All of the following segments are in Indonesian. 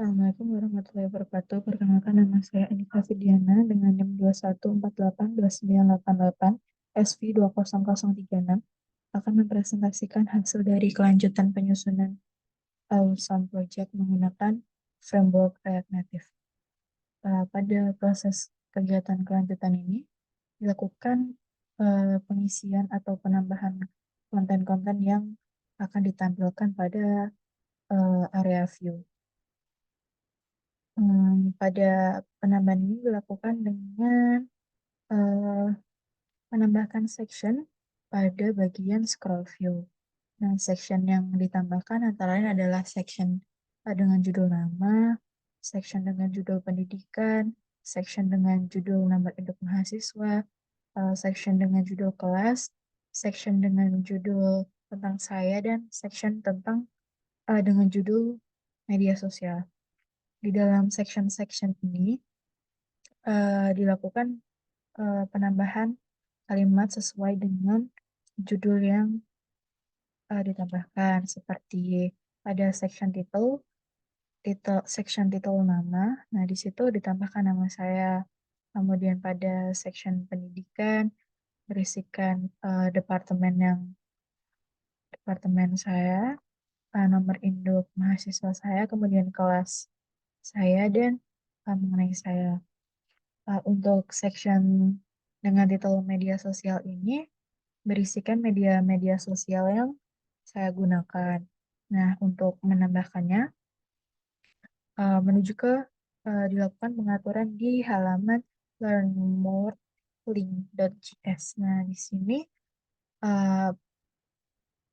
Assalamualaikum warahmatullahi wabarakatuh. Perkenalkan nama saya Anita Fidiana dengan NIM 21482988 SV20036 akan mempresentasikan hasil dari kelanjutan penyusunan Awesome Project menggunakan framework React Native. Pada proses kegiatan kelanjutan ini dilakukan pengisian atau penambahan konten-konten yang akan ditampilkan pada area view. Pada penambahan ini dilakukan dengan menambahkan section pada bagian scroll view. Nah, section yang ditambahkan antara lain adalah section dengan judul nama, section dengan judul pendidikan, section dengan judul nomor induk mahasiswa, section dengan judul kelas, section dengan judul tentang saya, dan section tentang dengan judul media sosial. Di dalam section-section ini dilakukan penambahan kalimat sesuai dengan judul yang ditambahkan, seperti pada section title nama. Nah, di situ ditambahkan nama saya. Kemudian pada section pendidikan berisikan departemen saya, nomor induk mahasiswa saya, kemudian kelas saya, dan mengenai saya. Untuk section dengan titel media sosial ini berisikan media-media sosial yang saya gunakan. Nah, untuk menambahkannya, dilakukan pengaturan di halaman learn more link.js. Nah, di sini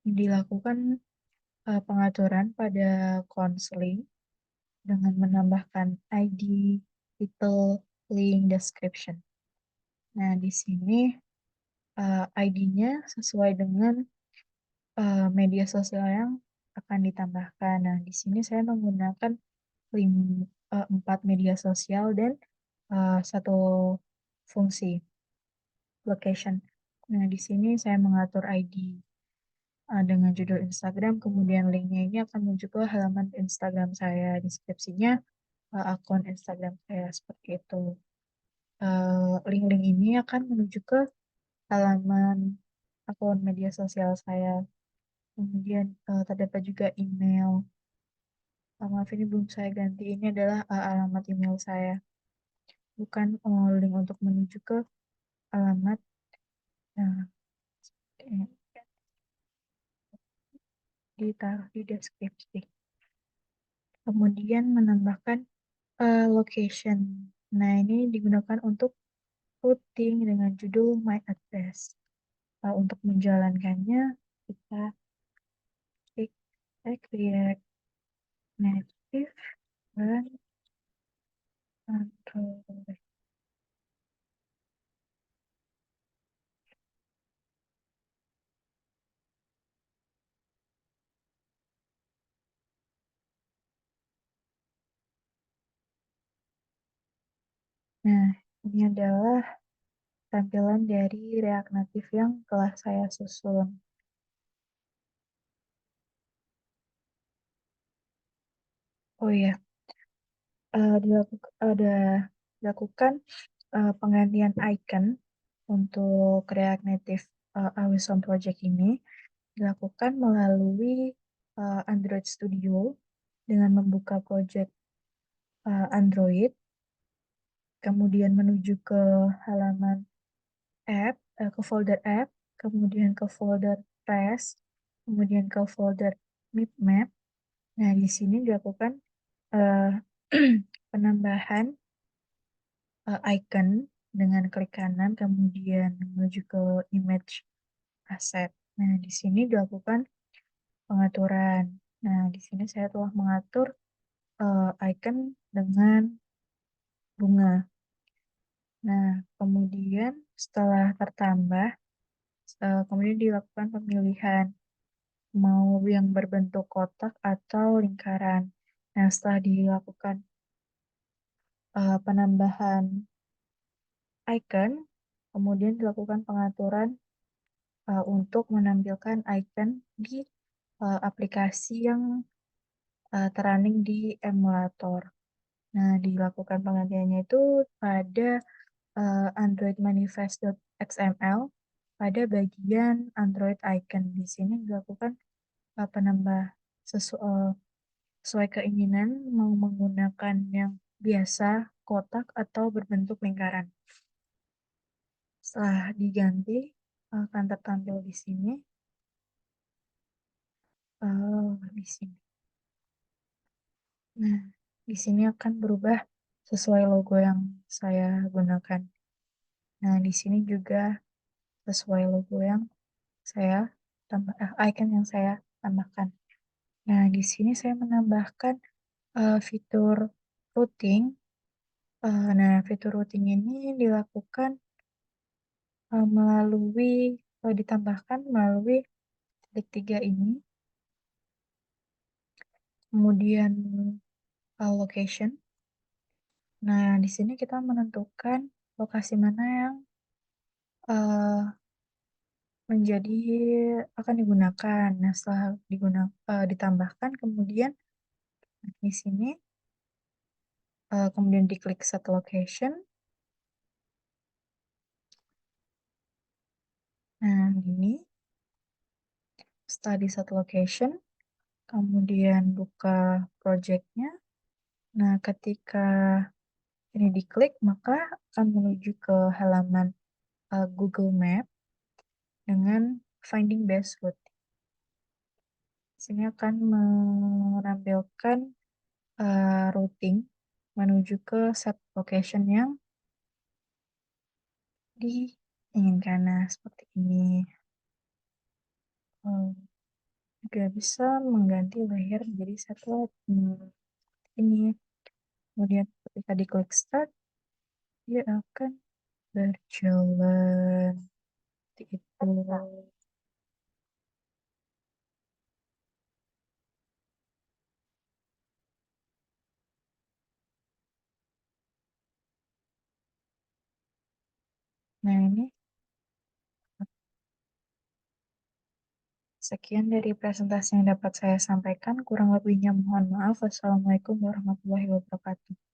dilakukan pengaturan pada counseling dengan menambahkan ID, title, link, description. Nah, di sini ID-nya sesuai dengan media sosial yang akan ditambahkan. Nah, di sini saya menggunakan 4 media sosial dan satu fungsi location. Nah, di sini saya mengatur ID dengan judul Instagram, kemudian linknya ini akan menuju ke halaman Instagram saya, deskripsinya akun Instagram saya, seperti itu. Link-link ini akan menuju ke halaman akun media sosial saya. Kemudian terdapat juga email. Maaf, ini belum saya ganti. Ini adalah alamat email saya. Bukan link untuk menuju ke alamat uh, ditaruh di deskripsi. Kemudian menambahkan location. Nah, ini digunakan untuk routing dengan judul my address. Untuk menjalankannya, kita klik React Native dan Android. Nah, ini adalah tampilan dari React Native yang telah saya susun. Oh iya, dilakukan penggantian icon untuk React Native Awesome Project ini dilakukan melalui Android Studio dengan membuka project Android, kemudian menuju ke halaman app, ke folder app, kemudian ke folder press, kemudian ke folder map. Nah, di sini dilakukan penambahan icon dengan klik kanan, kemudian menuju ke image asset. Nah, di sini dilakukan pengaturan. Nah, di sini saya telah mengatur icon dengan bunga. Nah, kemudian setelah tertambah, kemudian dilakukan pemilihan mau yang berbentuk kotak atau lingkaran. Nah, setelah dilakukan penambahan icon, kemudian dilakukan pengaturan untuk menampilkan icon di aplikasi yang terunning di emulator. Nah, dilakukan penggantiannya itu pada Android manifest.xml pada bagian Android icon. Di sini dilakukan penambah sesuai keinginan mau menggunakan yang biasa, kotak, atau berbentuk lingkaran. Setelah diganti, akan tertampil di sini. Di sini. Nah, di sini akan berubah sesuai logo yang saya gunakan. Nah, di sini juga sesuai logo yang saya icon yang saya tambahkan. Nah, di sini saya menambahkan fitur routing. Nah, fitur routing ini dilakukan ditambahkan melalui titik tiga ini, kemudian location. Nah, di sini kita menentukan lokasi mana yang uh, menjadi akan digunakan. Nah, setelah ditambahkan, kemudian di sini kemudian diklik set location. Nah, ini setelah di set location, kemudian buka projectnya. Nah, ketika ini diklik, maka akan menuju ke halaman Google Map dengan finding best route. Sini akan menampilkan routing menuju ke set location yang diinginkan. Nah, seperti ini. Juga bisa mengganti layer menjadi satelit ini. Kemudian ketika diklik start, dia akan berjalan seperti itu. Nah, ini sekian dari presentasi yang dapat saya sampaikan. Kurang lebihnya mohon maaf. Wassalamualaikum warahmatullahi wabarakatuh.